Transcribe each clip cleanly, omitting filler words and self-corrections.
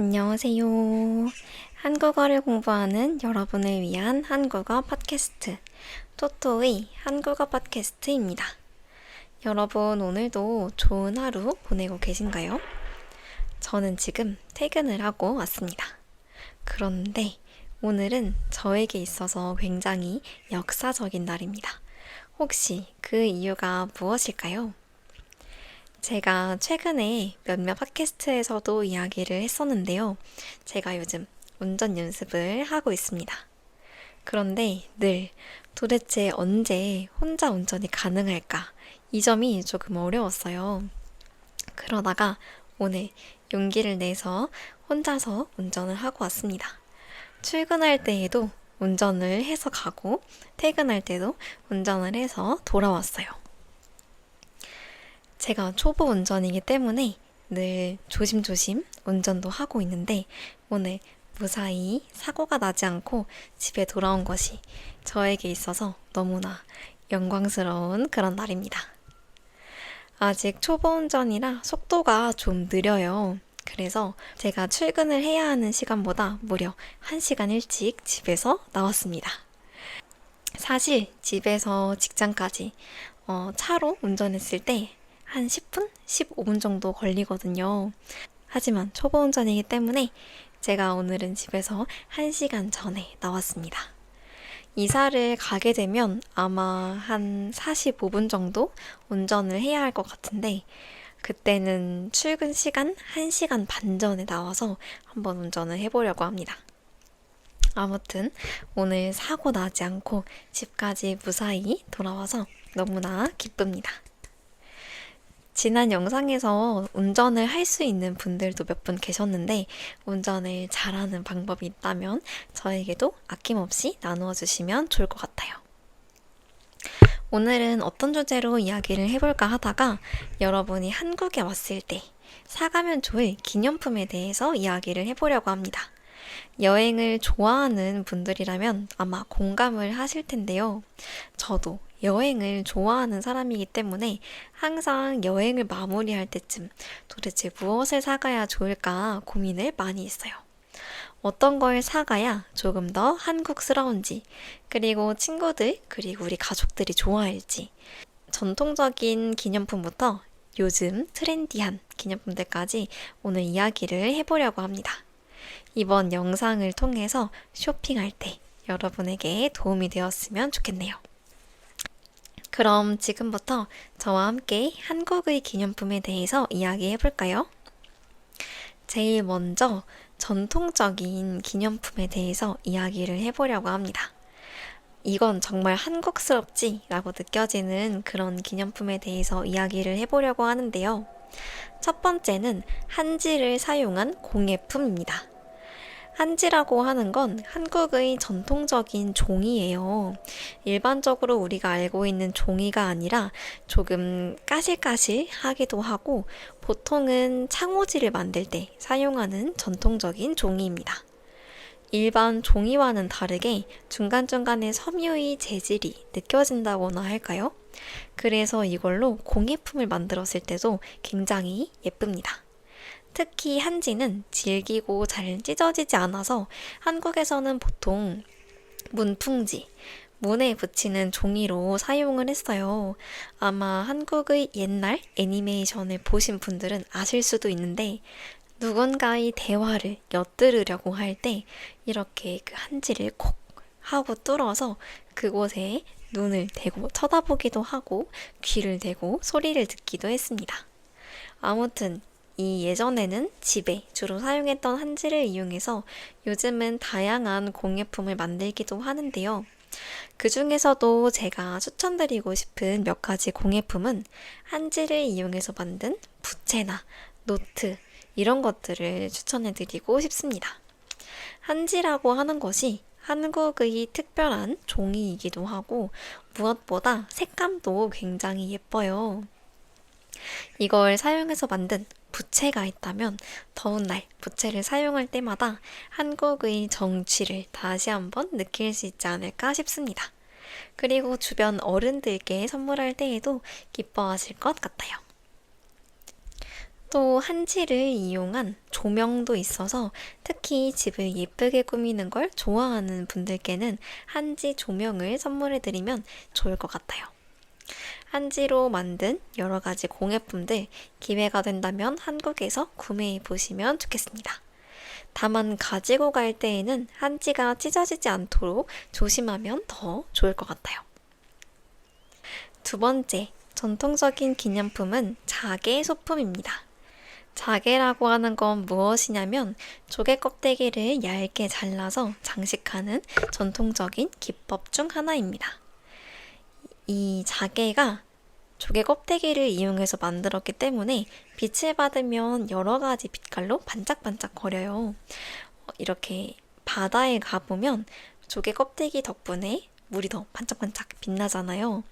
안녕하세요. 한국어를 공부하는 여러분을 위한 한국어 팟캐스트, 토토의 한국어 팟캐스트입니다. 여러분, 오늘도 좋은 하루 보내고 계신가요? 저는 지금 퇴근을 하고 왔습니다. 그런데 오늘은 저에게 있어서 굉장히 역사적인 날입니다. 혹시 그 이유가 무엇일까요? 제가 최근에 몇몇 팟캐스트에서도 이야기를 했었는데요. 제가 요즘 운전 연습을 하고 있습니다. 그런데 늘 도대체 언제 혼자 운전이 가능할까? 이 점이 조금 어려웠어요. 그러다가 오늘 용기를 내서 혼자서 운전을 하고 왔습니다. 출근할 때에도 운전을 해서 가고 퇴근할 때도 운전을 해서 돌아왔어요. 제가 초보 운전이기 때문에 늘 조심조심 운전도 하고 있는데 오늘 무사히 사고가 나지 않고 집에 돌아온 것이 저에게 있어서 너무나 영광스러운 그런 날입니다. 아직 초보 운전이라 속도가 좀 느려요. 그래서 제가 출근을 해야 하는 시간보다 무려 1시간 일찍 집에서 나왔습니다. 사실 집에서 직장까지 차로 운전했을 때 한 10분? 15분 정도 걸리거든요. 하지만 초보 운전이기 때문에 제가 오늘은 집에서 1시간 전에 나왔습니다. 이사를 가게 되면 아마 한 45분 정도 운전을 해야 할 것 같은데 그때는 출근 시간 1시간 반 전에 나와서 한번 운전을 해보려고 합니다. 아무튼 오늘 사고 나지 않고 집까지 무사히 돌아와서 너무나 기쁩니다. 지난 영상에서 운전을 할 수 있는 분들도 몇 분 계셨는데 운전을 잘하는 방법이 있다면 저에게도 아낌없이 나누어 주시면 좋을 것 같아요. 오늘은 어떤 주제로 이야기를 해볼까 하다가 여러분이 한국에 왔을 때 사가면 좋을 기념품에 대해서 이야기를 해보려고 합니다. 여행을 좋아하는 분들이라면 아마 공감을 하실 텐데요. 저도 여행을 좋아하는 사람이기 때문에 항상 여행을 마무리할 때쯤 도대체 무엇을 사가야 좋을까 고민을 많이 했어요. 어떤 걸 사가야 조금 더 한국스러운지, 그리고 친구들, 그리고 우리 가족들이 좋아할지, 전통적인 기념품부터 요즘 트렌디한 기념품들까지 오늘 이야기를 해보려고 합니다. 이번 영상을 통해서 쇼핑할 때 여러분에게 도움이 되었으면 좋겠네요. 그럼 지금부터 저와 함께 한국의 기념품에 대해서 이야기해 볼까요? 제일 먼저 전통적인 기념품에 대해서 이야기를 해보려고 합니다. 이건 정말 한국스럽지? 라고 느껴지는 그런 기념품에 대해서 이야기를 해보려고 하는데요. 첫 번째는 한지를 사용한 공예품입니다. 한지라고 하는 건 한국의 전통적인 종이예요. 일반적으로 우리가 알고 있는 종이가 아니라 조금 까실까실하기도 하고 보통은 창호지를 만들 때 사용하는 전통적인 종이입니다. 일반 종이와는 다르게 중간중간에 섬유의 재질이 느껴진다고나 할까요? 그래서 이걸로 공예품을 만들었을 때도 굉장히 예쁩니다. 특히 한지는 질기고 잘 찢어지지 않아서 한국에서는 보통 문풍지, 문에 붙이는 종이로 사용을 했어요. 아마 한국의 옛날 애니메이션을 보신 분들은 아실 수도 있는데 누군가의 대화를 엿들으려고 할 때 이렇게 그 한지를 콕 하고 뚫어서 그곳에 눈을 대고 쳐다보기도 하고 귀를 대고 소리를 듣기도 했습니다. 아무튼 이 예전에는 집에 주로 사용했던 한지를 이용해서 요즘은 다양한 공예품을 만들기도 하는데요. 그 중에서도 제가 추천드리고 싶은 몇 가지 공예품은 한지를 이용해서 만든 부채나 노트 이런 것들을 추천해드리고 싶습니다. 한지라고 하는 것이 한국의 특별한 종이이기도 하고 무엇보다 색감도 굉장히 예뻐요. 이걸 사용해서 만든 부채가 있다면 더운 날 부채를 사용할 때마다 한국의 정취를 다시 한번 느낄 수 있지 않을까 싶습니다. 그리고 주변 어른들께 선물할 때에도 기뻐하실 것 같아요. 또 한지를 이용한 조명도 있어서 특히 집을 예쁘게 꾸미는 걸 좋아하는 분들께는 한지 조명을 선물해드리면 좋을 것 같아요. 한지로 만든 여러 가지 공예품들 기회가 된다면 한국에서 구매해 보시면 좋겠습니다. 다만 가지고 갈 때에는 한지가 찢어지지 않도록 조심하면 더 좋을 것 같아요. 두 번째, 전통적인 기념품은 자개 소품입니다. 자개라고 하는 건 무엇이냐면 조개 껍데기를 얇게 잘라서 장식하는 전통적인 기법 중 하나입니다. 이 자개가 조개 껍데기를 이용해서 만들었기 때문에 빛을 받으면 여러 가지 빛깔로 반짝반짝 거려요. 이렇게 바다에 가보면 조개 껍데기 덕분에 물이 더 반짝반짝 빛나잖아요.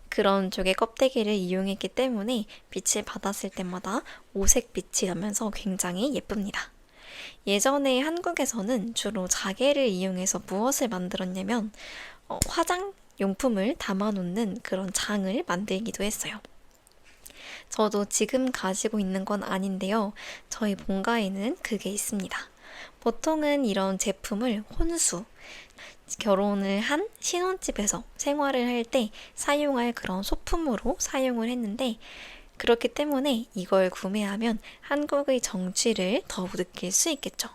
그런 조개 껍데기를 이용했기 때문에 빛을 받았을 때마다 오색 빛이 나면서 굉장히 예쁩니다. 예전에 한국에서는 주로 자개를 이용해서 무엇을 만들었냐면 화장용품을 담아놓는 그런 장을 만들기도 했어요. 저도 지금 가지고 있는 건 아닌데요. 저희 본가에는 그게 있습니다. 보통은 이런 제품을 혼수, 결혼을 한 신혼집에서 생활을 할 때 사용할 그런 소품으로 사용을 했는데 그렇기 때문에 이걸 구매하면 한국의 정취를 더 느낄 수 있겠죠.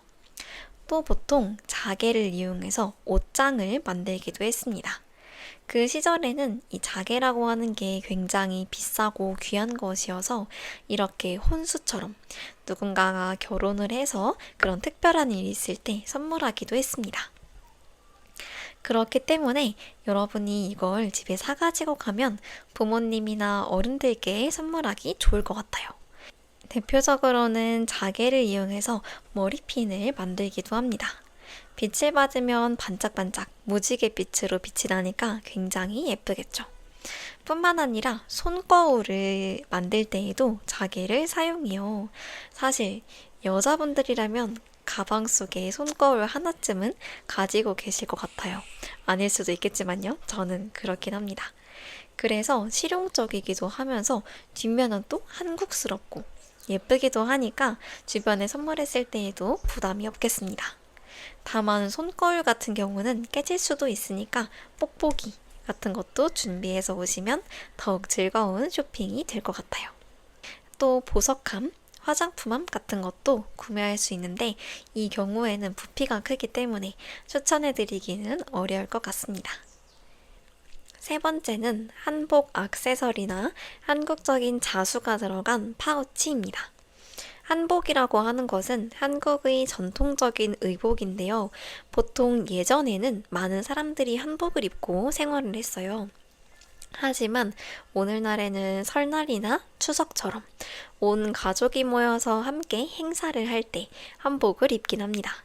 또 보통 자개를 이용해서 옷장을 만들기도 했습니다. 그 시절에는 이 자개라고 하는 게 굉장히 비싸고 귀한 것이어서 이렇게 혼수처럼 누군가가 결혼을 해서 그런 특별한 일이 있을 때 선물하기도 했습니다. 그렇기 때문에 여러분이 이걸 집에 사가지고 가면 부모님이나 어른들께 선물하기 좋을 것 같아요. 대표적으로는 자개를 이용해서 머리핀을 만들기도 합니다. 빛을 받으면 반짝반짝 무지개 빛으로 빛이 나니까 굉장히 예쁘겠죠. 뿐만 아니라 손거울을 만들 때에도 자개를 사용해요. 사실 여자분들이라면 가방 속에 손거울 하나쯤은 가지고 계실 것 같아요. 아닐 수도 있겠지만요. 저는 그렇긴 합니다. 그래서 실용적이기도 하면서 뒷면은 또 한국스럽고 예쁘기도 하니까 주변에 선물했을 때에도 부담이 없겠습니다. 다만 손거울 같은 경우는 깨질 수도 있으니까 뽁뽁이 같은 것도 준비해서 오시면 더욱 즐거운 쇼핑이 될 것 같아요. 또 보석함, 화장품함 같은 것도 구매할 수 있는데 이 경우에는 부피가 크기 때문에 추천해드리기는 어려울 것 같습니다. 세 번째는 한복 액세서리나 한국적인 자수가 들어간 파우치입니다. 한복이라고 하는 것은 한국의 전통적인 의복인데요. 보통 예전에는 많은 사람들이 한복을 입고 생활을 했어요. 하지만 오늘날에는 설날이나 추석처럼 온 가족이 모여서 함께 행사를 할 때 한복을 입긴 합니다.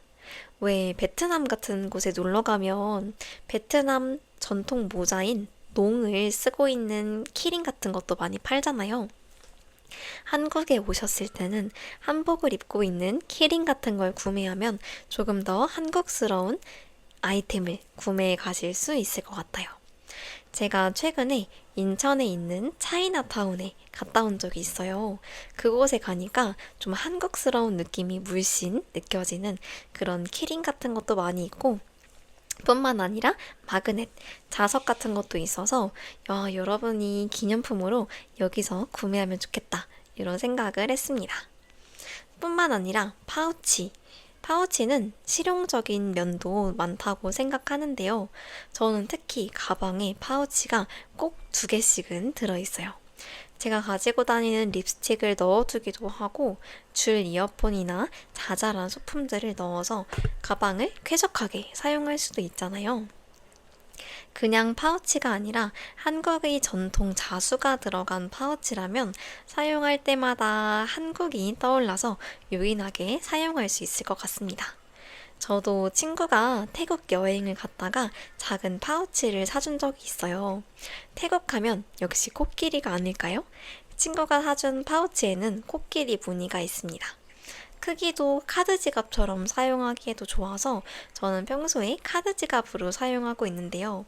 왜 베트남 같은 곳에 놀러 가면 베트남 전통 모자인 농을 쓰고 있는 키링 같은 것도 많이 팔잖아요. 한국에 오셨을 때는 한복을 입고 있는 키링 같은 걸 구매하면 조금 더 한국스러운 아이템을 구매해 가실 수 있을 것 같아요. 제가 최근에 인천에 있는 차이나타운에 갔다 온 적이 있어요. 그곳에 가니까 좀 한국스러운 느낌이 물씬 느껴지는 그런 키링 같은 것도 많이 있고 뿐만 아니라 마그넷, 자석 같은 것도 있어서 여러분이 기념품으로 여기서 구매하면 좋겠다 이런 생각을 했습니다. 뿐만 아니라 파우치는 실용적인 면도 많다고 생각하는데요. 저는 특히 가방에 파우치가 꼭 2개씩은 들어있어요. 제가 가지고 다니는 립스틱을 넣어두기도 하고 줄 이어폰이나 자잘한 소품들을 넣어서 가방을 쾌적하게 사용할 수도 있잖아요. 그냥 파우치가 아니라 한국의 전통 자수가 들어간 파우치라면 사용할 때마다 한국이 떠올라서 요긴하게 사용할 수 있을 것 같습니다. 저도 친구가 태국 여행을 갔다가 작은 파우치를 사준 적이 있어요. 태국 하면 역시 코끼리가 아닐까요? 친구가 사준 파우치에는 코끼리 무늬가 있습니다. 크기도 카드 지갑처럼 사용하기에도 좋아서 저는 평소에 카드 지갑으로 사용하고 있는데요.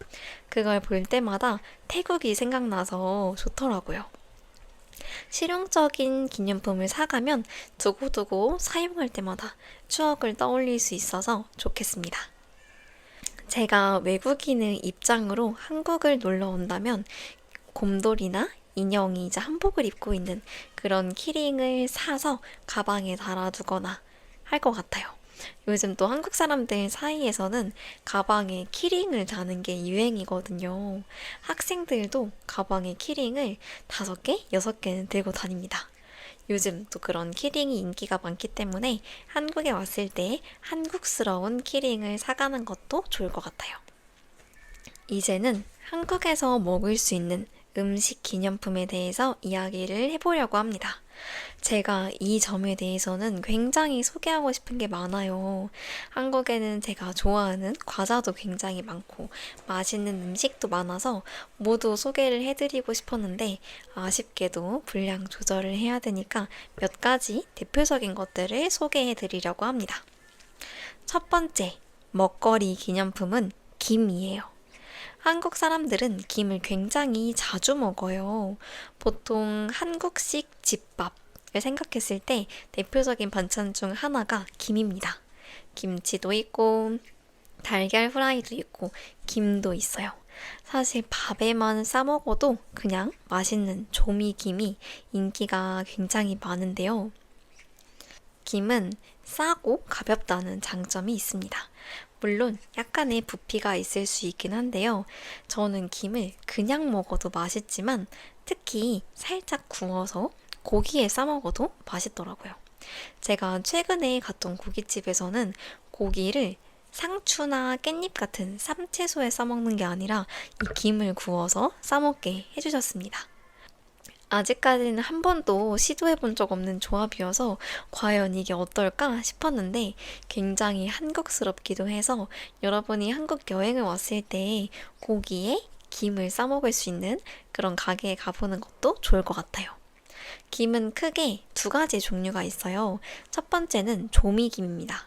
그걸 볼 때마다 태국이 생각나서 좋더라고요. 실용적인 기념품을 사가면 두고두고 사용할 때마다 추억을 떠올릴 수 있어서 좋겠습니다. 제가 외국인의 입장으로 한국을 놀러 온다면 곰돌이나 인형이 이제 한복을 입고 있는 그런 키링을 사서 가방에 달아두거나 할 것 같아요. 요즘 또 한국 사람들 사이에서는 가방에 키링을 다는 게 유행이거든요. 학생들도 가방에 키링을 5개, 6개는 들고 다닙니다. 요즘 또 그런 키링이 인기가 많기 때문에 한국에 왔을 때 한국스러운 키링을 사가는 것도 좋을 것 같아요. 이제는 한국에서 먹을 수 있는 음식 기념품에 대해서 이야기를 해보려고 합니다. 제가 이 점에 대해서는 굉장히 소개하고 싶은 게 많아요. 한국에는 제가 좋아하는 과자도 굉장히 많고 맛있는 음식도 많아서 모두 소개를 해드리고 싶었는데 아쉽게도 분량 조절을 해야 되니까 몇 가지 대표적인 것들을 소개해드리려고 합니다. 첫 번째, 먹거리 기념품은 김이에요. 한국 사람들은 김을 굉장히 자주 먹어요. 보통 한국식 집밥을 생각했을 때 대표적인 반찬 중 하나가 김입니다. 김치도 있고, 달걀 후라이도 있고, 김도 있어요. 사실 밥에만 싸 먹어도 그냥 맛있는 조미김이 인기가 굉장히 많은데요. 김은 싸고 가볍다는 장점이 있습니다. 물론 약간의 부피가 있을 수 있긴 한데요. 저는 김을 그냥 먹어도 맛있지만 특히 살짝 구워서 고기에 싸 먹어도 맛있더라고요. 제가 최근에 갔던 고깃집에서는 고기를 상추나 깻잎 같은 쌈채소에 싸 먹는 게 아니라 이 김을 구워서 싸 먹게 해주셨습니다. 아직까지는 한 번도 시도해본 적 없는 조합이어서 과연 이게 어떨까 싶었는데 굉장히 한국스럽기도 해서 여러분이 한국 여행을 왔을 때 고기에 김을 싸먹을 수 있는 그런 가게에 가보는 것도 좋을 것 같아요. 김은 크게 2가지 종류가 있어요. 첫 번째는 조미김입니다.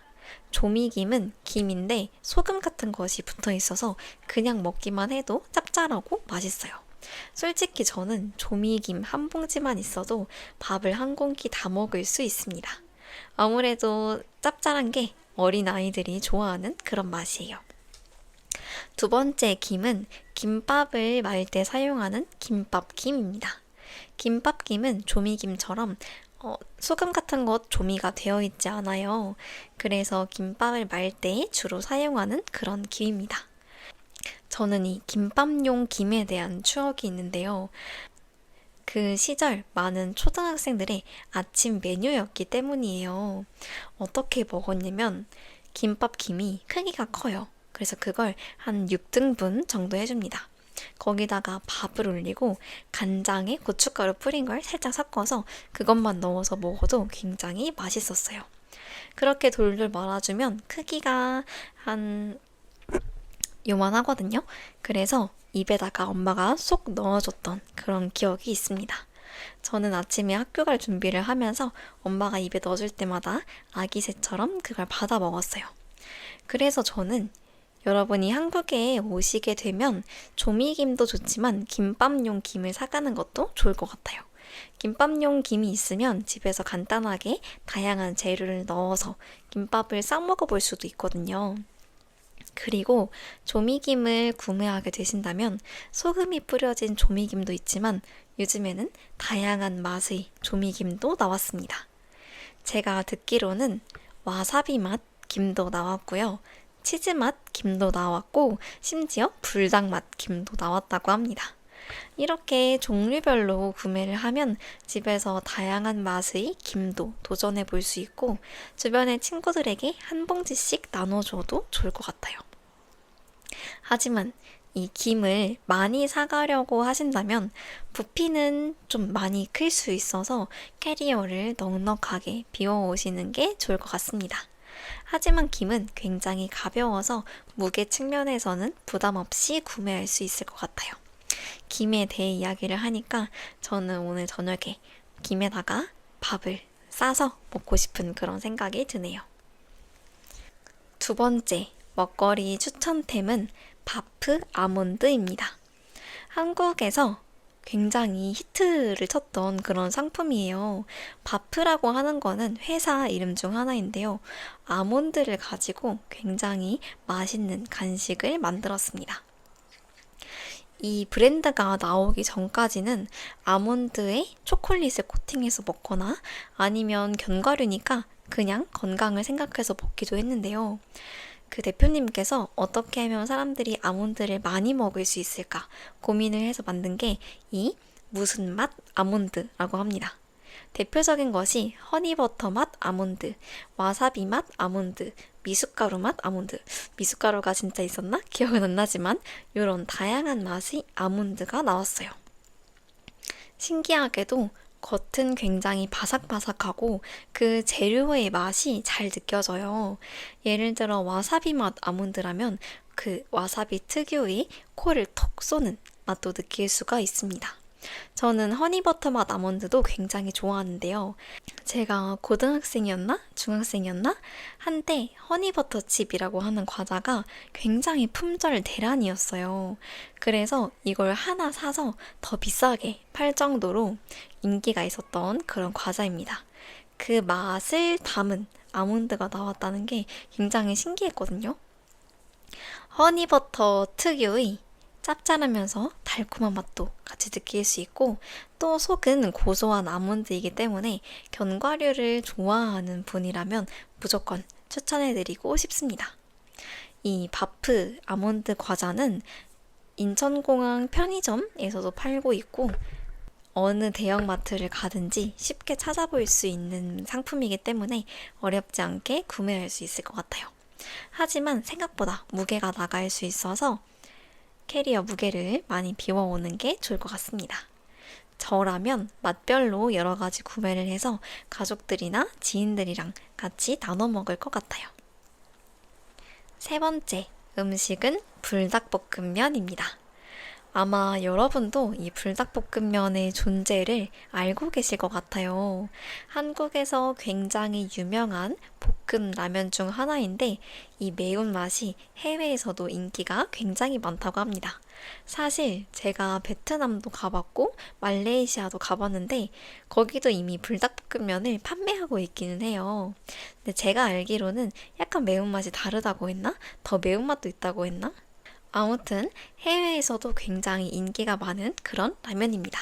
조미김은 김인데 소금 같은 것이 붙어 있어서 그냥 먹기만 해도 짭짤하고 맛있어요. 솔직히 저는 조미김 한 봉지만 있어도 밥을 한 공기 다 먹을 수 있습니다. 아무래도 짭짤한 게 어린아이들이 좋아하는 그런 맛이에요. 두 번째 김은 김밥을 말 때 사용하는 김밥김입니다. 김밥김은 조미김처럼 소금 같은 것 조미가 되어 있지 않아요. 그래서 김밥을 말 때 주로 사용하는 그런 김입니다. 저는 이 김밥용 김에 대한 추억이 있는데요. 그 시절 많은 초등학생들의 아침 메뉴였기 때문이에요. 어떻게 먹었냐면 김밥 김이 크기가 커요. 그래서 그걸 한 6등분 정도 해줍니다. 거기다가 밥을 올리고 간장에 고춧가루 뿌린 걸 살짝 섞어서 그것만 넣어서 먹어도 굉장히 맛있었어요. 그렇게 돌돌 말아주면 크기가 한 요만하거든요. 그래서 입에다가 엄마가 쏙 넣어줬던 그런 기억이 있습니다. 저는 아침에 학교 갈 준비를 하면서 엄마가 입에 넣어줄 때마다 아기 새처럼 그걸 받아 먹었어요. 그래서 저는 여러분이 한국에 오시게 되면 조미김도 좋지만 김밥용 김을 사가는 것도 좋을 것 같아요. 김밥용 김이 있으면 집에서 간단하게 다양한 재료를 넣어서 김밥을 싸 먹어볼 수도 있거든요. 그리고 조미김을 구매하게 되신다면 소금이 뿌려진 조미김도 있지만 요즘에는 다양한 맛의 조미김도 나왔습니다. 제가 듣기로는 와사비 맛 김도 나왔고요. 치즈 맛 김도 나왔고 심지어 불닭 맛 김도 나왔다고 합니다. 이렇게 종류별로 구매를 하면 집에서 다양한 맛의 김도 도전해 볼 수 있고 주변의 친구들에게 한 봉지씩 나눠줘도 좋을 것 같아요. 하지만 이 김을 많이 사가려고 하신다면 부피는 좀 많이 클 수 있어서 캐리어를 넉넉하게 비워오시는 게 좋을 것 같습니다. 하지만 김은 굉장히 가벼워서 무게 측면에서는 부담 없이 구매할 수 있을 것 같아요. 김에 대해 이야기를 하니까 저는 오늘 저녁에 김에다가 밥을 싸서 먹고 싶은 그런 생각이 드네요. 두 번째 먹거리 추천템은 바프 아몬드입니다. 한국에서 굉장히 히트를 쳤던 그런 상품이에요. 바프라고 하는 거는 회사 이름 중 하나인데요. 아몬드를 가지고 굉장히 맛있는 간식을 만들었습니다. 이 브랜드가 나오기 전까지는 아몬드에 초콜릿을 코팅해서 먹거나 아니면 견과류니까 그냥 건강을 생각해서 먹기도 했는데요. 그 대표님께서 어떻게 하면 사람들이 아몬드를 많이 먹을 수 있을까 고민을 해서 만든 게 이 무슨 맛 아몬드라고 합니다. 대표적인 것이 허니버터 맛 아몬드, 와사비 맛 아몬드, 미숫가루 맛 아몬드. 미숫가루가 진짜 있었나? 기억은 안 나지만 이런 다양한 맛의 아몬드가 나왔어요. 신기하게도 겉은 굉장히 바삭바삭하고 그 재료의 맛이 잘 느껴져요. 예를 들어 와사비 맛 아몬드라면 그 와사비 특유의 코를 톡 쏘는 맛도 느낄 수가 있습니다. 저는 허니버터 맛 아몬드도 굉장히 좋아하는데요. 제가 고등학생이었나? 중학생이었나? 한때 허니버터 칩이라고 하는 과자가 굉장히 품절 대란이었어요. 그래서 이걸 하나 사서 더 비싸게 팔 정도로 인기가 있었던 그런 과자입니다. 그 맛을 담은 아몬드가 나왔다는 게 굉장히 신기했거든요. 허니버터 특유의 짭짤하면서 달콤한 맛도 같이 느낄 수 있고 또 속은 고소한 아몬드이기 때문에 견과류를 좋아하는 분이라면 무조건 추천해드리고 싶습니다. 이 바프 아몬드 과자는 인천공항 편의점에서도 팔고 있고 어느 대형마트를 가든지 쉽게 찾아볼 수 있는 상품이기 때문에 어렵지 않게 구매할 수 있을 것 같아요. 하지만 생각보다 무게가 나갈 수 있어서 캐리어 무게를 많이 비워오는 게 좋을 것 같습니다. 저라면 맛별로 여러 가지 구매를 해서 가족들이나 지인들이랑 같이 나눠 먹을 것 같아요. 세 번째 음식은 불닭볶음면입니다. 아마 여러분도 이 불닭볶음면의 존재를 알고 계실 것 같아요. 한국에서 굉장히 유명한 볶음 라면 중 하나인데 이 매운맛이 해외에서도 인기가 굉장히 많다고 합니다. 사실 제가 베트남도 가봤고 말레이시아도 가봤는데 거기도 이미 불닭볶음면을 판매하고 있기는 해요. 근데 제가 알기로는 약간 매운맛이 다르다고 했나? 더 매운맛도 있다고 했나? 아무튼 해외에서도 굉장히 인기가 많은 그런 라면입니다.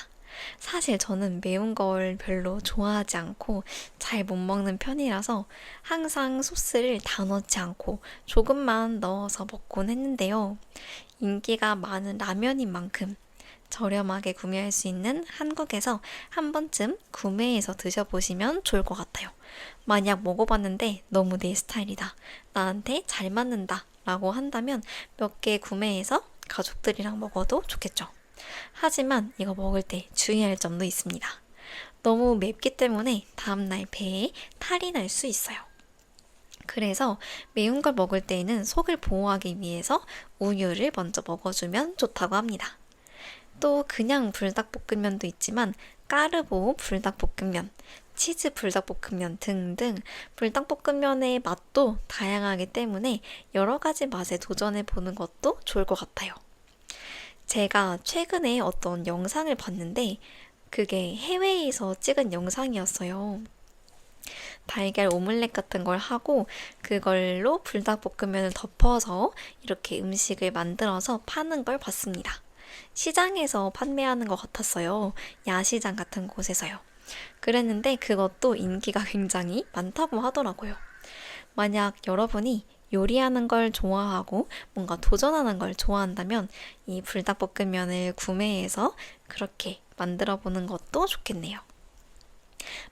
사실 저는 매운 걸 별로 좋아하지 않고 잘 못 먹는 편이라서 항상 소스를 다 넣지 않고 조금만 넣어서 먹곤 했는데요. 인기가 많은 라면인 만큼 저렴하게 구매할 수 있는 한국에서 한 번쯤 구매해서 드셔보시면 좋을 것 같아요. 만약 먹어봤는데 너무 내 스타일이다, 나한테 잘 맞는다 라고 한다면 몇 개 구매해서 가족들이랑 먹어도 좋겠죠. 하지만 이거 먹을 때 주의할 점도 있습니다. 너무 맵기 때문에 다음날 배에 탈이 날 수 있어요. 그래서 매운 걸 먹을 때에는 속을 보호하기 위해서 우유를 먼저 먹어주면 좋다고 합니다. 또 그냥 불닭볶음면도 있지만 까르보 불닭볶음면, 치즈 불닭볶음면 등등 불닭볶음면의 맛도 다양하기 때문에 여러 가지 맛에 도전해 보는 것도 좋을 것 같아요. 제가 최근에 어떤 영상을 봤는데 그게 해외에서 찍은 영상이었어요. 달걀 오믈렛 같은 걸 하고 그걸로 불닭볶음면을 덮어서 이렇게 음식을 만들어서 파는 걸 봤습니다. 시장에서 판매하는 것 같았어요. 야시장 같은 곳에서요. 그랬는데 그것도 인기가 굉장히 많다고 하더라고요. 만약 여러분이 요리하는 걸 좋아하고 뭔가 도전하는 걸 좋아한다면 이 불닭볶음면을 구매해서 그렇게 만들어 보는 것도 좋겠네요.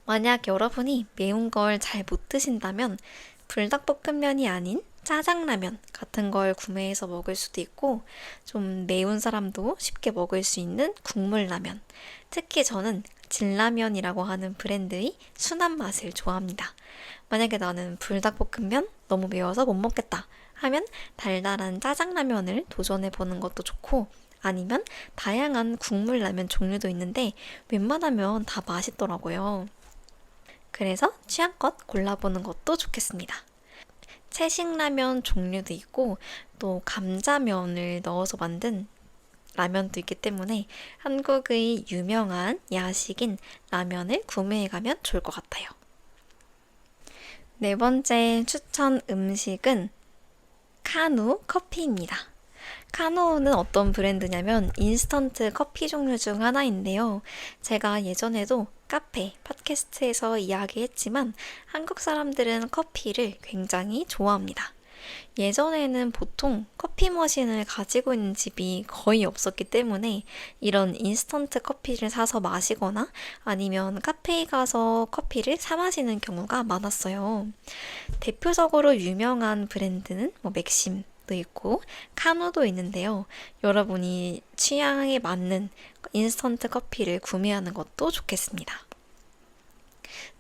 만약 여러분이 매운 걸 잘 못 드신다면 불닭볶음면이 아닌 짜장라면 같은 걸 구매해서 먹을 수도 있고 좀 매운 사람도 쉽게 먹을 수 있는 국물라면, 특히 저는 진라면이라고 하는 브랜드의 순한 맛을 좋아합니다. 만약에 나는 불닭볶음면 너무 매워서 못 먹겠다 하면 달달한 짜장라면을 도전해보는 것도 좋고 아니면 다양한 국물라면 종류도 있는데 웬만하면 다 맛있더라고요. 그래서 취향껏 골라보는 것도 좋겠습니다. 채식라면 종류도 있고 또 감자면을 넣어서 만든 라면도 있기 때문에 한국의 유명한 야식인 라면을 구매해가면 좋을 것 같아요. 네 번째 추천 음식은 카누 커피입니다. 카누는 어떤 브랜드냐면 인스턴트 커피 종류 중 하나인데요. 제가 예전에도 카페, 팟캐스트에서 이야기했지만 한국 사람들은 커피를 굉장히 좋아합니다. 예전에는 보통 커피 머신을 가지고 있는 집이 거의 없었기 때문에 이런 인스턴트 커피를 사서 마시거나 아니면 카페에 가서 커피를 사 마시는 경우가 많았어요. 대표적으로 유명한 브랜드는 맥심도 있고 카누도 있는데요. 여러분이 취향에 맞는 인스턴트 커피를 구매하는 것도 좋겠습니다.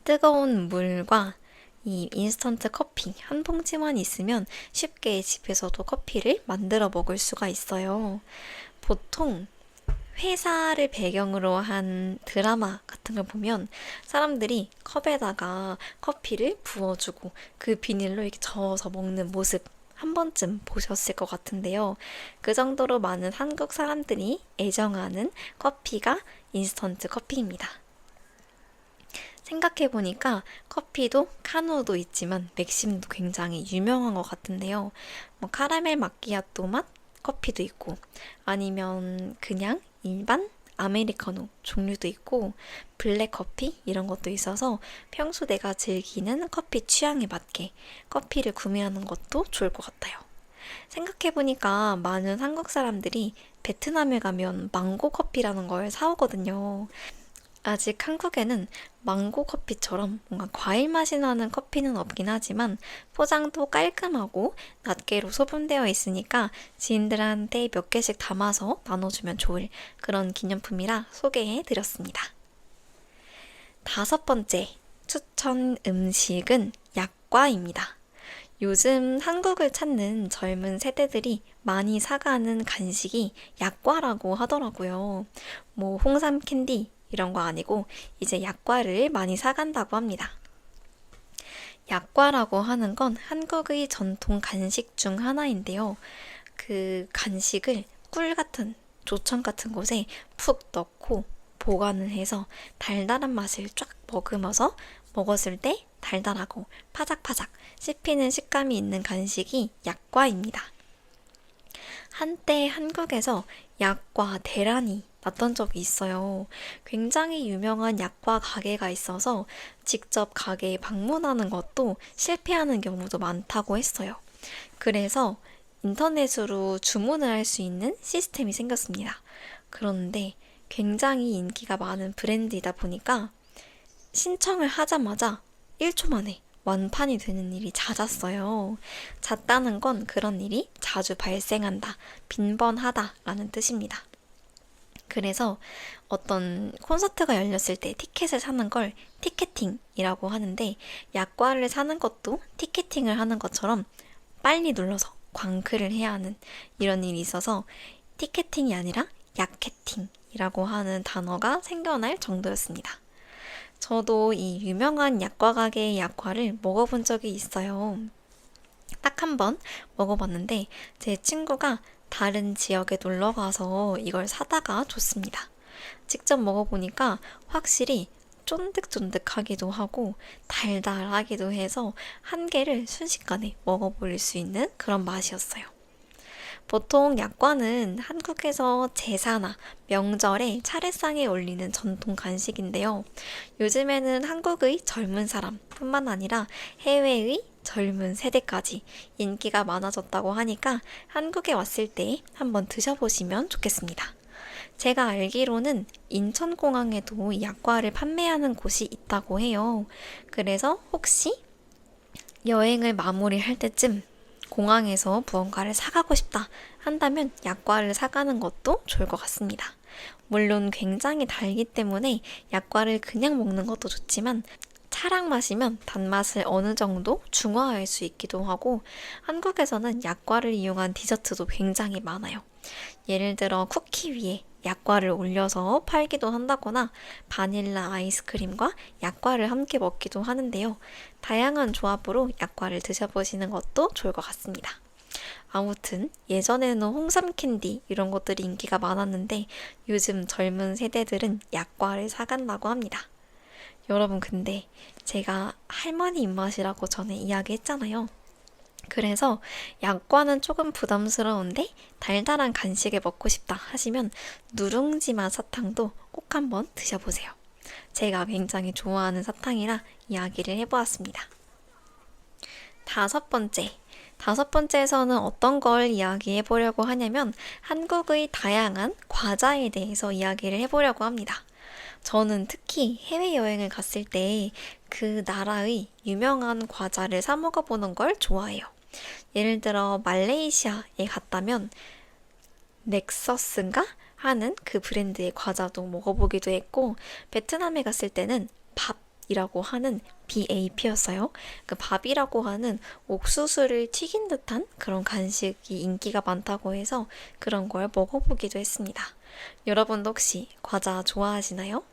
뜨거운 물과 이 인스턴트 커피 한 봉지만 있으면 쉽게 집에서도 커피를 만들어 먹을 수가 있어요. 보통 회사를 배경으로 한 드라마 같은 걸 보면 사람들이 컵에다가 커피를 부어주고 그 비닐로 이렇게 저어서 먹는 모습 한 번쯤 보셨을 것 같은데요. 그 정도로 많은 한국 사람들이 애정하는 커피가 인스턴트 커피입니다. 생각해보니까 커피도 카누도 있지만 맥심도 굉장히 유명한 것 같은데요. 카라멜 마끼아또 맛 커피도 있고 아니면 그냥 일반 아메리카노 종류도 있고 블랙 커피 이런 것도 있어서 평소 내가 즐기는 커피 취향에 맞게 커피를 구매하는 것도 좋을 것 같아요. 생각해보니까 많은 한국 사람들이 베트남에 가면 망고 커피라는 걸 사오거든요. 아직 한국에는 망고 커피처럼 뭔가 과일 맛이 나는 커피는 없긴 하지만 포장도 깔끔하고 낱개로 소분되어 있으니까 지인들한테 몇 개씩 담아서 나눠주면 좋을 그런 기념품이라 소개해 드렸습니다. 다섯 번째 추천 음식은 약과입니다. 요즘 한국을 찾는 젊은 세대들이 많이 사가는 간식이 약과라고 하더라고요. 홍삼 캔디 이런 거 아니고 이제 약과를 많이 사간다고 합니다. 약과라고 하는 건 한국의 전통 간식 중 하나인데요. 그 간식을 꿀 같은 조청 같은 곳에 푹 넣고 보관을 해서 달달한 맛을 쫙 머금어서 먹었을 때 달달하고 파작파작 씹히는 식감이 있는 간식이 약과입니다. 한때 한국에서 약과 대란이 났던 적이 있어요. 굉장히 유명한 약과 가게가 있어서 직접 가게에 방문하는 것도 실패하는 경우도 많다고 했어요. 그래서 인터넷으로 주문을 할 수 있는 시스템이 생겼습니다. 그런데 굉장히 인기가 많은 브랜드이다 보니까 신청을 하자마자 1초 만에 완판이 되는 일이 잦았어요. 잦다는 건 그런 일이 자주 발생한다, 빈번하다 라는 뜻입니다. 그래서 어떤 콘서트가 열렸을 때 티켓을 사는 걸 티켓팅이라고 하는데 약과를 사는 것도 티켓팅을 하는 것처럼 빨리 눌러서 광클을 해야 하는 이런 일이 있어서 티켓팅이 아니라 약캐팅이라고 하는 단어가 생겨날 정도였습니다. 저도 이 유명한 약과 가게의 약과를 먹어본 적이 있어요. 딱 한 번 먹어봤는데 제 친구가 다른 지역에 놀러 가서 이걸 사다가 줬습니다. 직접 먹어보니까 확실히 쫀득쫀득하기도 하고 달달하기도 해서 한 개를 순식간에 먹어버릴 수 있는 그런 맛이었어요. 보통 약과는 한국에서 제사나 명절에 차례상에 올리는 전통 간식인데요. 요즘에는 한국의 젊은 사람뿐만 아니라 해외의 젊은 세대까지 인기가 많아졌다고 하니까 한국에 왔을 때 한번 드셔보시면 좋겠습니다. 제가 알기로는 인천공항에도 이 약과를 판매하는 곳이 있다고 해요. 그래서 혹시 여행을 마무리할 때쯤 공항에서 무언가를 사가고 싶다 한다면 약과를 사가는 것도 좋을 것 같습니다. 물론 굉장히 달기 때문에 약과를 그냥 먹는 것도 좋지만 차랑 마시면 단맛을 어느 정도 중화할 수 있기도 하고 한국에서는 약과를 이용한 디저트도 굉장히 많아요. 예를 들어 쿠키 위에 약과를 올려서 팔기도 한다거나 바닐라 아이스크림과 약과를 함께 먹기도 하는데요. 다양한 조합으로 약과를 드셔보시는 것도 좋을 것 같습니다. 아무튼 예전에는 홍삼 캔디 이런 것들이 인기가 많았는데 요즘 젊은 세대들은 약과를 사간다고 합니다. 여러분 근데 제가 할머니 입맛이라고 전에 이야기했잖아요. 그래서 약과는 조금 부담스러운데 달달한 간식을 먹고 싶다 하시면 누룽지 맛 사탕도 꼭 한번 드셔보세요. 제가 굉장히 좋아하는 사탕이라 이야기를 해보았습니다. 다섯 번째. 다섯 번째에서는 어떤 걸 이야기해 보려고 하냐면 한국의 다양한 과자에 대해서 이야기를 해보려고 합니다. 저는 특히 해외여행을 갔을 때 그 나라의 유명한 과자를 사 먹어보는 걸 좋아해요. 예를 들어 말레이시아에 갔다면 넥서스인가? 하는 그 브랜드의 과자도 먹어보기도 했고 베트남에 갔을 때는 밥이라고 하는 BAP였어요. 그 밥이라고 하는 옥수수를 튀긴 듯한 그런 간식이 인기가 많다고 해서 그런 걸 먹어보기도 했습니다. 여러분도 혹시 과자 좋아하시나요?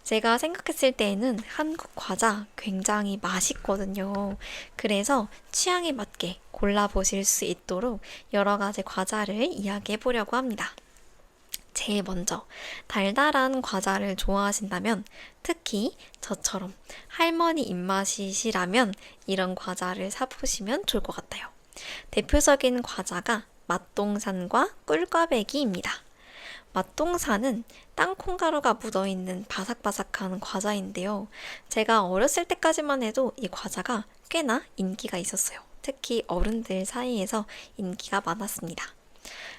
제가 생각했을 때에는 한국 과자 굉장히 맛있거든요. 그래서 취향에 맞게 골라보실 수 있도록 여러 가지 과자를 이야기해 보려고 합니다. 제일 먼저 달달한 과자를 좋아하신다면 특히 저처럼 할머니 입맛이시라면 이런 과자를 사보시면 좋을 것 같아요. 대표적인 과자가 맛동산과 꿀꽈배기입니다. 맛동산은 땅콩가루가 묻어있는 바삭바삭한 과자인데요. 제가 어렸을 때까지만 해도 이 과자가 꽤나 인기가 있었어요. 특히 어른들 사이에서 인기가 많았습니다.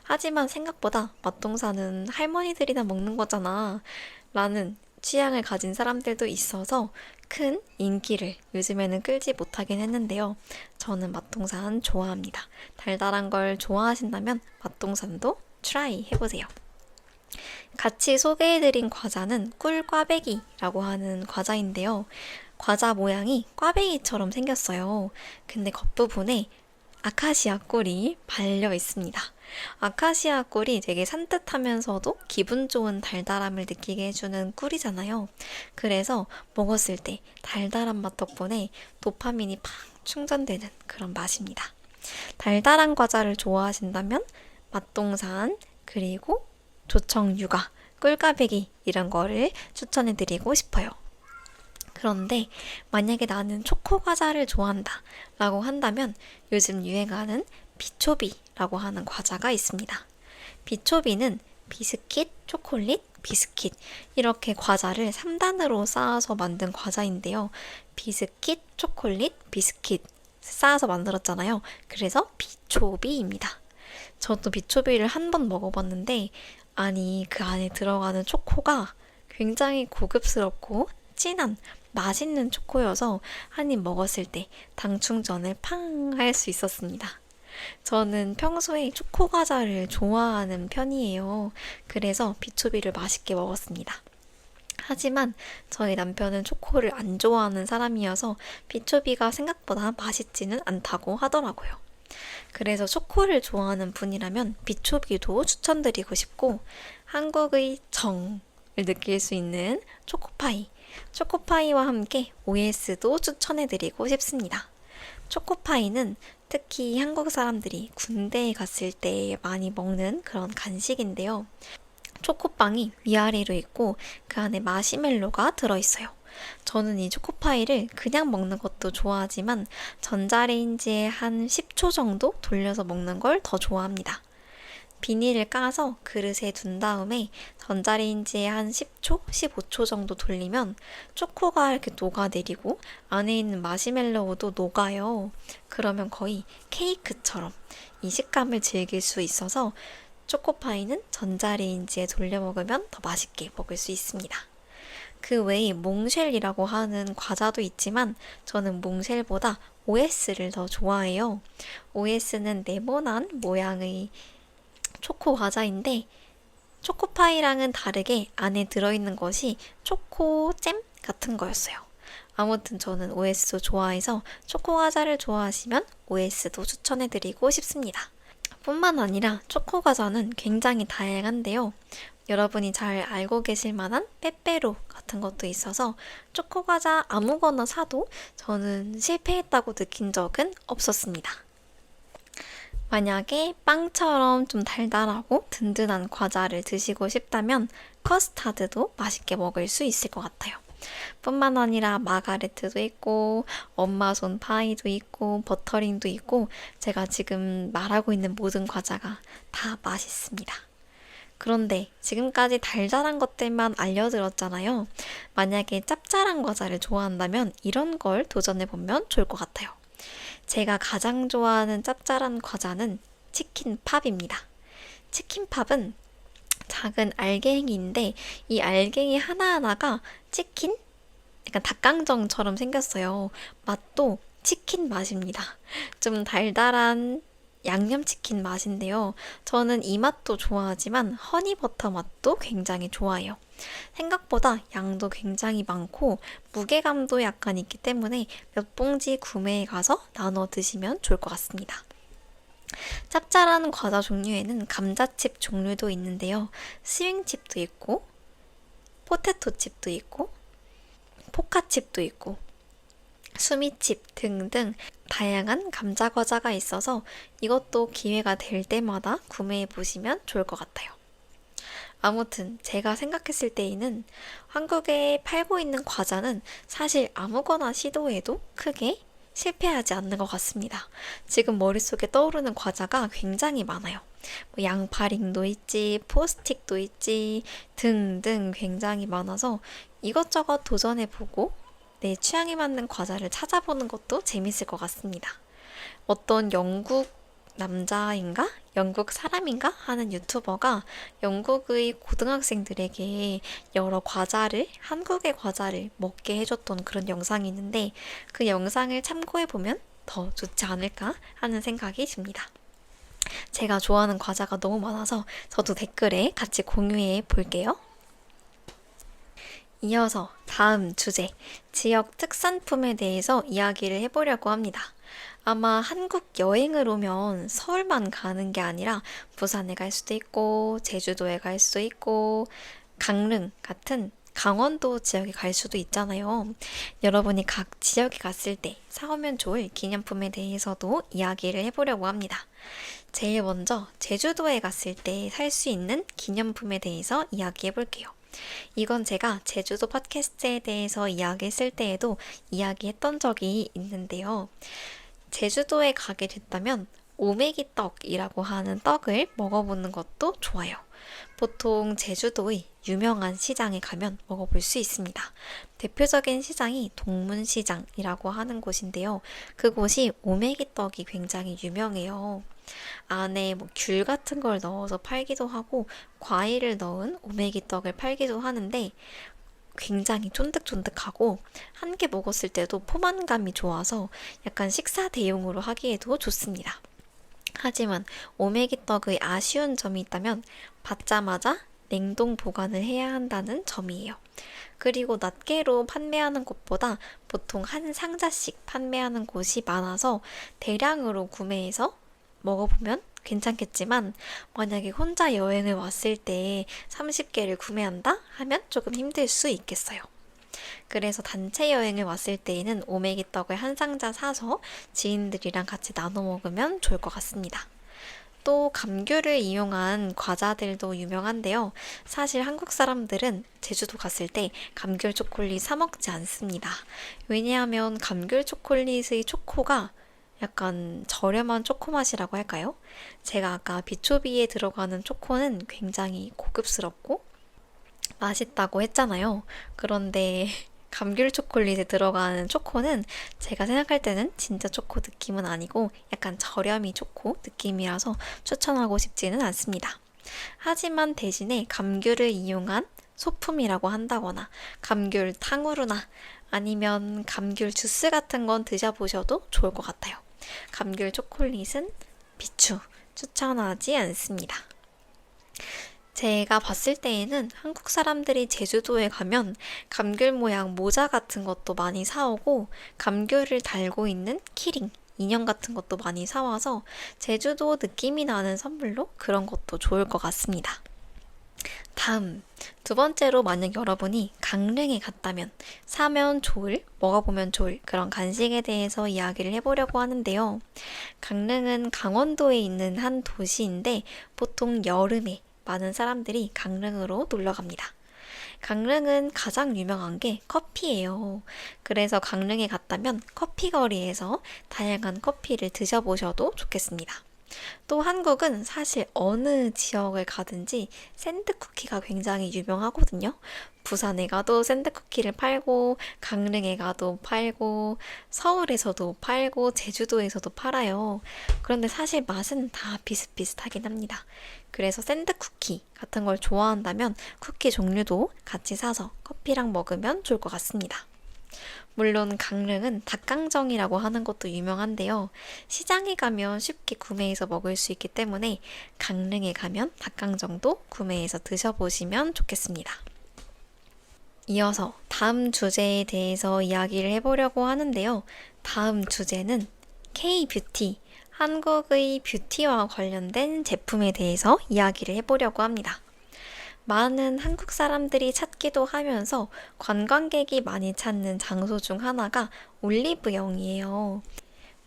하지만 생각보다 맛동산은 할머니들이나 먹는 거잖아 라는 취향을 가진 사람들도 있어서 큰 인기를 요즘에는 끌지 못하긴 했는데요. 저는 맛동산 좋아합니다. 달달한 걸 좋아하신다면 맛동산도 트라이 해보세요. 같이 소개해드린 과자는 꿀꽈배기라고 하는 과자인데요. 과자 모양이 꽈배기처럼 생겼어요. 근데 겉부분에 아카시아 꿀이 발려 있습니다. 아카시아 꿀이 되게 산뜻하면서도 기분 좋은 달달함을 느끼게 해주는 꿀이잖아요. 그래서 먹었을 때 달달한 맛 덕분에 도파민이 팍 충전되는 그런 맛입니다. 달달한 과자를 좋아하신다면 맛동산 그리고 조청유과, 꿀꽈배기 이런 거를 추천해드리고 싶어요. 그런데 만약에 나는 초코 과자를 좋아한다 라고 한다면 요즘 유행하는 비초비라고 하는 과자가 있습니다. 비초비는 비스킷, 초콜릿, 비스킷 이렇게 과자를 3단으로 쌓아서 만든 과자인데요. 비스킷, 초콜릿, 비스킷 쌓아서 만들었잖아요. 그래서 비초비입니다. 저도 비초비를 한 번 먹어봤는데 아니 그 안에 들어가는 초코가 굉장히 고급스럽고 진한 맛있는 초코여서 한 입 먹었을 때 당 충전을 팡 할 수 있었습니다. 저는 평소에 초코 과자를 좋아하는 편이에요. 그래서 비초비를 맛있게 먹었습니다. 하지만 저희 남편은 초코를 안 좋아하는 사람이어서 비초비가 생각보다 맛있지는 않다고 하더라고요. 그래서 초코를 좋아하는 분이라면 비초비도 추천드리고 싶고 한국의 정을 느낄 수 있는 초코파이, 초코파이와 함께 OS도 추천해드리고 싶습니다. 초코파이는 특히 한국 사람들이 군대에 갔을 때 많이 먹는 그런 간식인데요. 초코빵이 위아래로 있고 그 안에 마시멜로가 들어있어요. 저는 이 초코파이를 그냥 먹는 것도 좋아하지만 전자레인지에 한 10초 정도 돌려서 먹는 걸 더 좋아합니다. 비닐을 까서 그릇에 둔 다음에 전자레인지에 한 10초, 15초 정도 돌리면 초코가 이렇게 녹아내리고 안에 있는 마시멜로우도 녹아요. 그러면 거의 케이크처럼 이 식감을 즐길 수 있어서 초코파이는 전자레인지에 돌려 먹으면 더 맛있게 먹을 수 있습니다. 그 외에 몽쉘이라고 하는 과자도 있지만 저는 몽쉘보다 OS를 더 좋아해요. OS는 네모난 모양의 초코 과자인데 초코파이랑은 다르게 안에 들어있는 것이 초코잼 같은 거였어요. 아무튼 저는 OS도 좋아해서 초코 과자를 좋아하시면 OS도 추천해드리고 싶습니다. 뿐만 아니라 초코 과자는 굉장히 다양한데요. 여러분이 잘 알고 계실 만한 빼빼로 같은 것도 있어서 초코 과자 아무거나 사도 저는 실패했다고 느낀 적은 없었습니다. 만약에 빵처럼 좀 달달하고 든든한 과자를 드시고 싶다면 커스타드도 맛있게 먹을 수 있을 것 같아요. 뿐만 아니라 마가레트도 있고 엄마 손 파이도 있고 버터링도 있고 제가 지금 말하고 있는 모든 과자가 다 맛있습니다. 그런데 지금까지 달달한 것들만 알려드렸잖아요. 만약에 짭짤한 과자를 좋아한다면 이런 걸 도전해보면 좋을 것 같아요. 제가 가장 좋아하는 짭짤한 과자는 치킨팝입니다. 치킨팝은 작은 알갱이인데 이 알갱이 하나하나가 치킨? 약간 닭강정처럼 생겼어요. 맛도 치킨 맛입니다. 좀 달달한 양념치킨 맛인데요. 저는 이 맛도 좋아하지만 허니버터 맛도 굉장히 좋아해요. 생각보다 양도 굉장히 많고 무게감도 약간 있기 때문에 몇 봉지 구매해 가서 나눠 드시면 좋을 것 같습니다. 짭짤한 과자 종류에는 감자칩 종류도 있는데요. 스윙칩도 있고 포테토칩도 있고 포카칩도 있고 수미칩 등등 다양한 감자 과자가 있어서 이것도 기회가 될 때마다 구매해 보시면 좋을 것 같아요. 아무튼 제가 생각했을 때에는 한국에 팔고 있는 과자는 사실 아무거나 시도해도 크게 실패하지 않는 것 같습니다. 지금 머릿속에 떠오르는 과자가 굉장히 많아요. 뭐 양파링도 있지, 포스틱도 있지 등등 굉장히 많아서 이것저것 도전해보고 내 취향에 맞는 과자를 찾아보는 것도 재밌을 것 같습니다. 어떤 영국 남자인가? 영국 사람인가? 하는 유튜버가 영국의 고등학생들에게 여러 과자를, 한국의 과자를 먹게 해줬던 그런 영상이 있는데 그 영상을 참고해보면 더 좋지 않을까 하는 생각이 듭니다. 제가 좋아하는 과자가 너무 많아서 저도 댓글에 같이 공유해 볼게요. 이어서 다음 주제, 지역 특산품에 대해서 이야기를 해보려고 합니다. 아마 한국 여행을 오면 서울만 가는 게 아니라 부산에 갈 수도 있고, 제주도에 갈 수도 있고, 강릉 같은 강원도 지역에 갈 수도 있잖아요. 여러분이 각 지역에 갔을 때 사오면 좋을 기념품에 대해서도 이야기를 해보려고 합니다. 제일 먼저 제주도에 갔을 때 살 수 있는 기념품에 대해서 이야기해 볼게요. 이건 제가 제주도 팟캐스트에 대해서 이야기했을 때에도 이야기했던 적이 있는데요. 제주도에 가게 됐다면 오메기 떡이라고 하는 떡을 먹어보는 것도 좋아요. 보통 제주도의 유명한 시장에 가면 먹어볼 수 있습니다. 대표적인 시장이 동문시장이라고 하는 곳인데요. 그곳이 오메기 떡이 굉장히 유명해요. 안에 뭐 귤 같은 걸 넣어서 팔기도 하고 과일을 넣은 오메기 떡을 팔기도 하는데 굉장히 쫀득쫀득하고 한 개 먹었을 때도 포만감이 좋아서 약간 식사 대용으로 하기에도 좋습니다. 하지만 오메기 떡의 아쉬운 점이 있다면 받자마자 냉동 보관을 해야 한다는 점이에요. 그리고 낱개로 판매하는 곳보다 보통 한 상자씩 판매하는 곳이 많아서 대량으로 구매해서 먹어보면 괜찮겠지만 만약에 혼자 여행을 왔을 때 30개를 구매한다 하면 조금 힘들 수 있겠어요. 그래서 단체 여행을 왔을 때에는 오메기 떡을 한 상자 사서 지인들이랑 같이 나눠 먹으면 좋을 것 같습니다. 또 감귤을 이용한 과자들도 유명한데요. 사실 한국 사람들은 제주도 갔을 때 감귤 초콜릿 사 먹지 않습니다. 왜냐하면 감귤 초콜릿의 초코가 약간 저렴한 초코 맛이라고 할까요? 제가 아까 비초비에 들어가는 초코는 굉장히 고급스럽고 맛있다고 했잖아요. 그런데 감귤 초콜릿에 들어가는 초코는 제가 생각할 때는 진짜 초코 느낌은 아니고 약간 저렴이 초코 느낌이라서 추천하고 싶지는 않습니다. 하지만 대신에 감귤을 이용한 소품이라고 한다거나 감귤 탕후루나 아니면 감귤 주스 같은 건 드셔보셔도 좋을 것 같아요. 감귤 초콜릿은 비추 추천하지 않습니다. 제가 봤을 때에는 한국 사람들이 제주도에 가면 감귤 모양 모자 같은 것도 많이 사오고 감귤을 달고 있는 키링, 인형 같은 것도 많이 사와서 제주도 느낌이 나는 선물로 그런 것도 좋을 것 같습니다. 다음, 두 번째로 만약 여러분이 강릉에 갔다면 사면 좋을, 먹어보면 좋을 그런 간식에 대해서 이야기를 해보려고 하는데요. 강릉은 강원도에 있는 한 도시인데 보통 여름에 많은 사람들이 강릉으로 놀러 갑니다. 강릉은 가장 유명한 게 커피예요. 그래서 강릉에 갔다면 커피 거리에서 다양한 커피를 드셔보셔도 좋겠습니다. 또 한국은 사실 어느 지역을 가든지 샌드쿠키가 굉장히 유명하거든요. 부산에 가도 샌드쿠키를 팔고, 강릉에 가도 팔고, 서울에서도 팔고, 제주도에서도 팔아요. 그런데 사실 맛은 다 비슷비슷하긴 합니다. 그래서 샌드쿠키 같은 걸 좋아한다면 쿠키 종류도 같이 사서 커피랑 먹으면 좋을 것 같습니다. 물론 강릉은 닭강정이라고 하는 것도 유명한데요. 시장에 가면 쉽게 구매해서 먹을 수 있기 때문에 강릉에 가면 닭강정도 구매해서 드셔보시면 좋겠습니다. 이어서 다음 주제에 대해서 이야기를 해보려고 하는데요. 다음 주제는 K-뷰티, 한국의 뷰티와 관련된 제품에 대해서 이야기를 해보려고 합니다. 많은 한국 사람들이 찾기도 하면서 관광객이 많이 찾는 장소 중 하나가 올리브영이에요.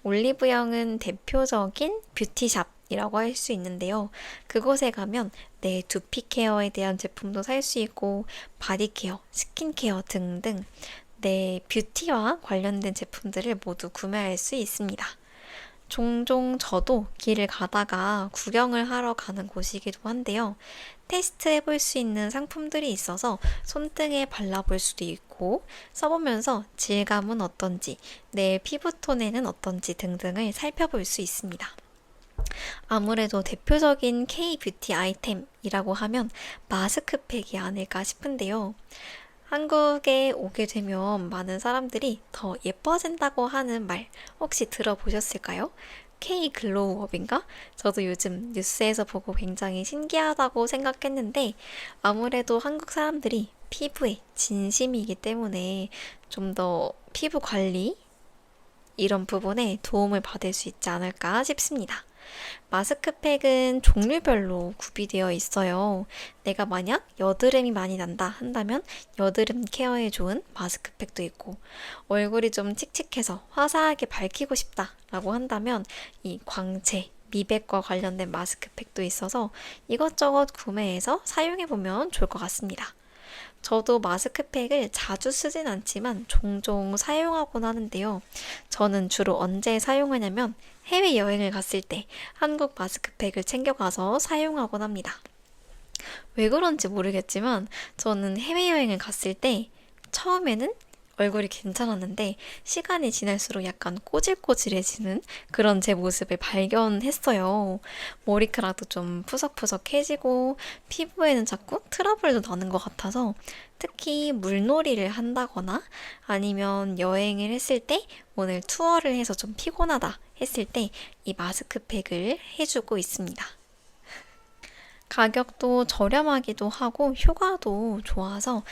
올리브영은 대표적인 뷰티샵이라고 할 수 있는데요. 그곳에 가면 내 두피 케어에 대한 제품도 살 수 있고 바디케어, 스킨케어 등등 내 뷰티와 관련된 제품들을 모두 구매할 수 있습니다. 종종 저도 길을 가다가 구경을 하러 가는 곳이기도 한데요. 테스트 해볼 수 있는 상품들이 있어서 손등에 발라볼 수도 있고 써보면서 질감은 어떤지, 내 피부톤에는 어떤지 등등을 살펴볼 수 있습니다. 아무래도 대표적인 K-뷰티 아이템이라고 하면 마스크팩이 아닐까 싶은데요. 한국에 오게 되면 많은 사람들이 더 예뻐진다고 하는 말 혹시 들어보셨을까요? K 글로우업인가? 저도 요즘 뉴스에서 보고 굉장히 신기하다고 생각했는데 아무래도 한국 사람들이 피부에 진심이기 때문에 좀 더 피부 관리 이런 부분에 도움을 받을 수 있지 않을까 싶습니다. 마스크팩은 종류별로 구비되어 있어요. 내가 만약 여드름이 많이 난다 한다면 여드름 케어에 좋은 마스크팩도 있고, 얼굴이 좀 칙칙해서 화사하게 밝히고 싶다라고 한다면 이 광채, 미백과 관련된 마스크팩도 있어서 이것저것 구매해서 사용해보면 좋을 것 같습니다. 저도 마스크팩을 자주 쓰진 않지만 종종 사용하곤 하는데요. 저는 주로 언제 사용하냐면 해외여행을 갔을 때 한국 마스크팩을 챙겨가서 사용하곤 합니다. 왜 그런지 모르겠지만 저는 해외여행을 갔을 때 처음에는 얼굴이 괜찮았는데 시간이 지날수록 약간 꼬질꼬질해지는 그런 제 모습을 발견했어요. 머리카락도 좀 푸석푸석해지고 피부에는 자꾸 트러블도 나는 것 같아서 특히 물놀이를 한다거나 아니면 여행을 했을 때 오늘 투어를 해서 좀 피곤하다 했을 때 이 마스크팩을 해주고 있습니다. 가격도 저렴하기도 하고 효과도 좋아서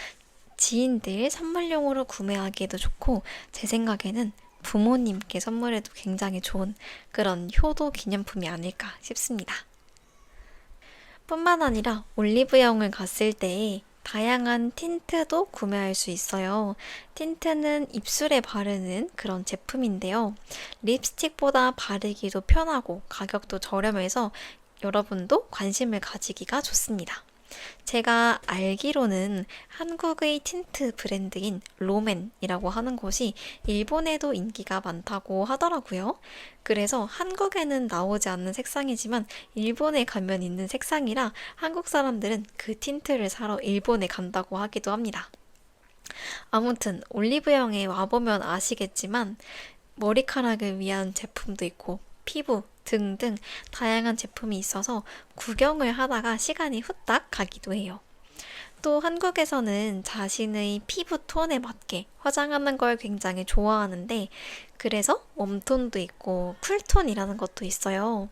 지인들 선물용으로 구매하기에도 좋고 제 생각에는 부모님께 선물해도 굉장히 좋은 그런 효도 기념품이 아닐까 싶습니다. 뿐만 아니라 올리브영을 갔을 때 다양한 틴트도 구매할 수 있어요. 틴트는 입술에 바르는 그런 제품인데요. 립스틱보다 바르기도 편하고 가격도 저렴해서 여러분도 관심을 가지기가 좋습니다. 제가 알기로는 한국의 틴트 브랜드인 롬앤이라고 하는 곳이 일본에도 인기가 많다고 하더라고요. 그래서 한국에는 나오지 않는 색상이지만 일본에 가면 있는 색상이라 한국 사람들은 그 틴트를 사러 일본에 간다고 하기도 합니다. 아무튼 올리브영에 와보면 아시겠지만 머리카락을 위한 제품도 있고 피부 등등 다양한 제품이 있어서 구경을 하다가 시간이 후딱 가기도 해요. 또 한국에서는 자신의 피부 톤에 맞게 화장하는 걸 굉장히 좋아하는데 그래서 웜톤도 있고 쿨톤이라는 것도 있어요.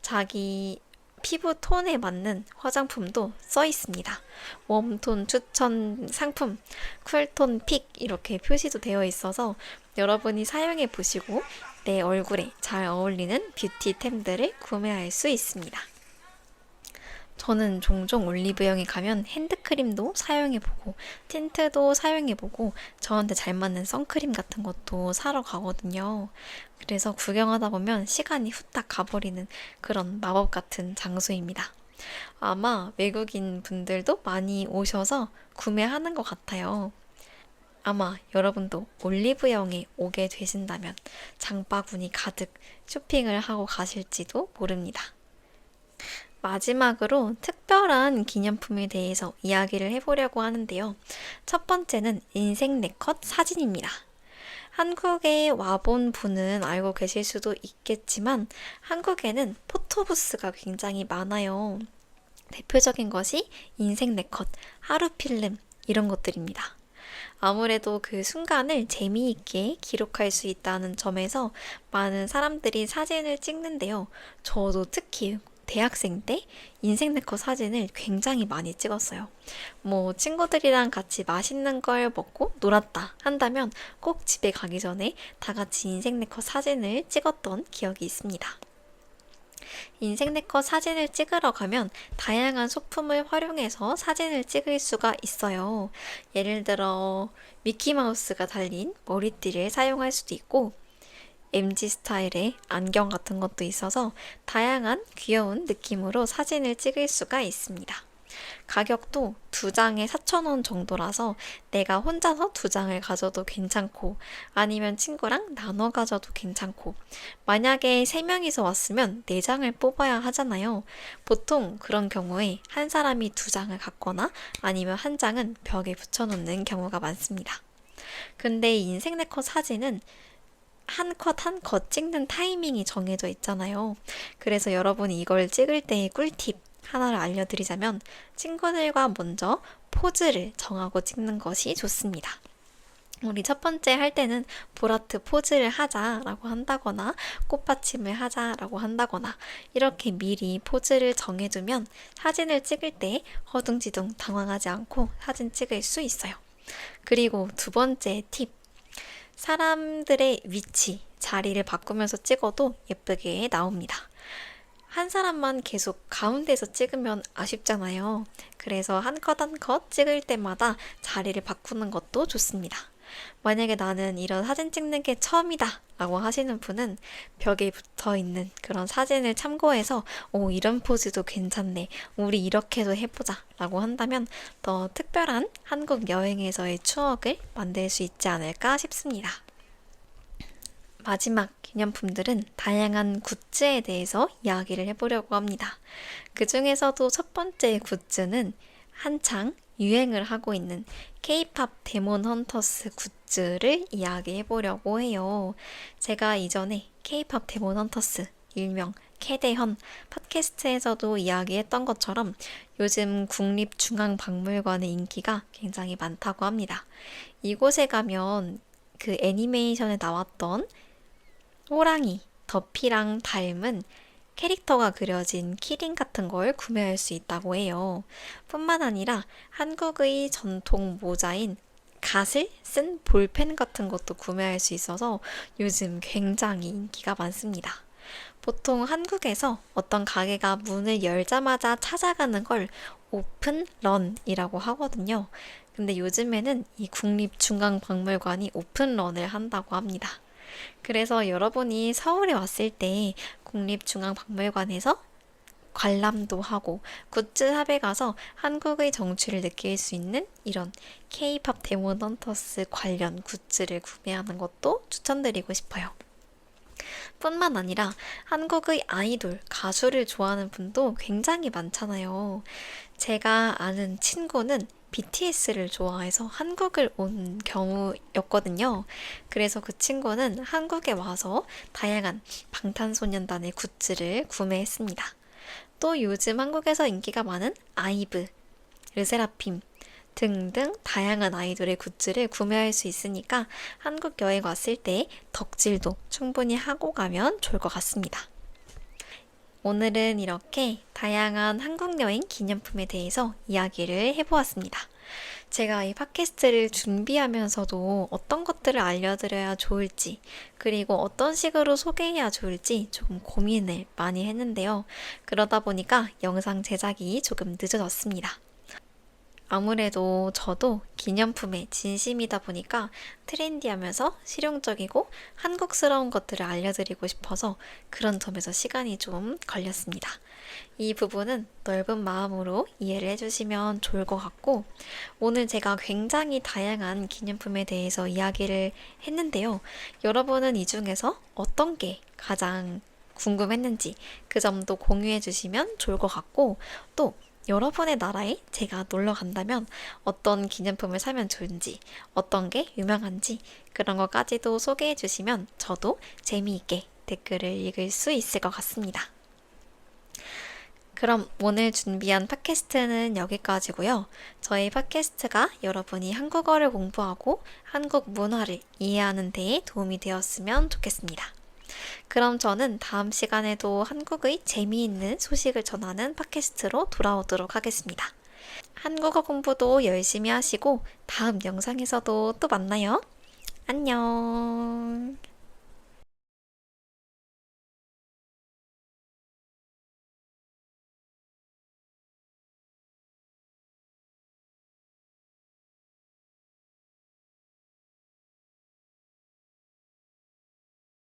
자기 피부 톤에 맞는 화장품도 써 있습니다. 웜톤 추천 상품, 쿨톤 픽 이렇게 표시도 되어 있어서 여러분이 사용해 보시고 내 얼굴에 잘 어울리는 뷰티템들을 구매할 수 있습니다. 저는 종종 올리브영에 가면 핸드크림도 사용해보고 틴트도 사용해보고 저한테 잘 맞는 선크림 같은 것도 사러 가거든요. 그래서 구경하다 보면 시간이 후딱 가버리는 그런 마법 같은 장소입니다. 아마 외국인 분들도 많이 오셔서 구매하는 것 같아요. 아마 여러분도 올리브영에 오게 되신다면 장바구니 가득 쇼핑을 하고 가실지도 모릅니다. 마지막으로 특별한 기념품에 대해서 이야기를 해보려고 하는데요. 첫 번째는 인생 네컷 사진입니다. 한국에 와본 분은 알고 계실 수도 있겠지만 한국에는 포토부스가 굉장히 많아요. 대표적인 것이 인생 네컷, 하루 필름 이런 것들입니다. 아무래도 그 순간을 재미있게 기록할 수 있다는 점에서 많은 사람들이 사진을 찍는데요. 저도 특히 대학생 때 인생 네컷 사진을 굉장히 많이 찍었어요. 뭐 친구들이랑 같이 맛있는 걸 먹고 놀았다 한다면 꼭 집에 가기 전에 다 같이 인생 네컷 사진을 찍었던 기억이 있습니다. 인생 네컷 사진을 찍으러 가면 다양한 소품을 활용해서 사진을 찍을 수가 있어요. 예를 들어 미키마우스가 달린 머리띠를 사용할 수도 있고 MG 스타일의 안경 같은 것도 있어서 다양한 귀여운 느낌으로 사진을 찍을 수가 있습니다. 가격도 2장에 4,000원 정도라서 내가 혼자서 2장을 가져도 괜찮고 아니면 친구랑 나눠 가져도 괜찮고 만약에 3명이서 왔으면 4장을 뽑아야 하잖아요. 보통 그런 경우에 한 사람이 2장을 갖거나 아니면 한 장은 벽에 붙여놓는 경우가 많습니다. 근데 이 인생 네컷 사진은 한 컷 한 컷 찍는 타이밍이 정해져 있잖아요. 그래서 여러분이 이걸 찍을 때의 꿀팁 하나를 알려드리자면 친구들과 먼저 포즈를 정하고 찍는 것이 좋습니다. 우리 첫 번째 할 때는 보라트 포즈를 하자라고 한다거나 꽃받침을 하자라고 한다거나 이렇게 미리 포즈를 정해두면 사진을 찍을 때 허둥지둥 당황하지 않고 사진 찍을 수 있어요. 그리고 두 번째 팁. 사람들의 위치, 자리를 바꾸면서 찍어도 예쁘게 나옵니다. 한 사람만 계속 가운데서 찍으면 아쉽잖아요. 그래서 한 컷 한 컷 찍을 때마다 자리를 바꾸는 것도 좋습니다. 만약에 나는 이런 사진 찍는 게 처음이다 라고 하시는 분은 벽에 붙어 있는 그런 사진을 참고해서 이런 포즈도 괜찮네. 우리 이렇게도 해보자 라고 한다면 더 특별한 한국 여행에서의 추억을 만들 수 있지 않을까 싶습니다. 마지막 기념품들은 다양한 굿즈에 대해서 이야기를 해보려고 합니다. 그 중에서도 첫 번째 굿즈는 한창 유행을 하고 있는 K-팝 데몬 헌터스 굿즈를 이야기해 보려고 해요. 제가 이전에 K-팝 데몬 헌터스, 일명 캐대현 팟캐스트에서도 이야기했던 것처럼 요즘 국립중앙박물관의 인기가 굉장히 많다고 합니다. 이곳에 가면 그 애니메이션에 나왔던 호랑이, 더피랑 닮은 캐릭터가 그려진 키링 같은 걸 구매할 수 있다고 해요. 뿐만 아니라 한국의 전통 모자인 갓을 쓴 볼펜 같은 것도 구매할 수 있어서 요즘 굉장히 인기가 많습니다. 보통 한국에서 어떤 가게가 문을 열자마자 찾아가는 걸 오픈런이라고 하거든요. 근데 요즘에는 이 국립중앙박물관이 오픈런을 한다고 합니다. 그래서 여러분이 서울에 왔을 때 국립중앙박물관에서 관람도 하고 굿즈샵에 가서 한국의 정취를 느낄 수 있는 이런 K-팝 데몬 헌터스 관련 굿즈를 구매하는 것도 추천드리고 싶어요. 뿐만 아니라 한국의 아이돌, 가수를 좋아하는 분도 굉장히 많잖아요. 제가 아는 친구는 BTS를 좋아해서 한국을 온 경우였거든요. 그래서 그 친구는 한국에 와서 다양한 방탄소년단의 굿즈를 구매했습니다. 또 요즘 한국에서 인기가 많은 아이브, 르세라핌 등등 다양한 아이돌의 굿즈를 구매할 수 있으니까 한국 여행 왔을 때 덕질도 충분히 하고 가면 좋을 것 같습니다. 오늘은 이렇게 다양한 한국 여행 기념품에 대해서 이야기를 해보았습니다. 제가 이 팟캐스트를 준비하면서도 어떤 것들을 알려드려야 좋을지, 그리고 어떤 식으로 소개해야 좋을지 조금 고민을 많이 했는데요. 그러다 보니까 영상 제작이 조금 늦어졌습니다. 아무래도 저도 기념품에 진심이다 보니까 트렌디하면서 실용적이고 한국스러운 것들을 알려드리고 싶어서 그런 점에서 시간이 좀 걸렸습니다. 이 부분은 넓은 마음으로 이해를 해주시면 좋을 것 같고, 오늘 제가 굉장히 다양한 기념품에 대해서 이야기를 했는데요. 여러분은 이 중에서 어떤 게 가장 궁금했는지 그 점도 공유해 주시면 좋을 것 같고, 또 여러분의 나라에 제가 놀러 간다면 어떤 기념품을 사면 좋은지, 어떤 게 유명한지 그런 것까지도 소개해 주시면 저도 재미있게 댓글을 읽을 수 있을 것 같습니다. 그럼 오늘 준비한 팟캐스트는 여기까지고요. 저희 팟캐스트가 여러분이 한국어를 공부하고 한국 문화를 이해하는 데에 도움이 되었으면 좋겠습니다. 그럼 저는 다음 시간에도 한국의 재미있는 소식을 전하는 팟캐스트로 돌아오도록 하겠습니다. 한국어 공부도 열심히 하시고 다음 영상에서도 또 만나요. 안녕.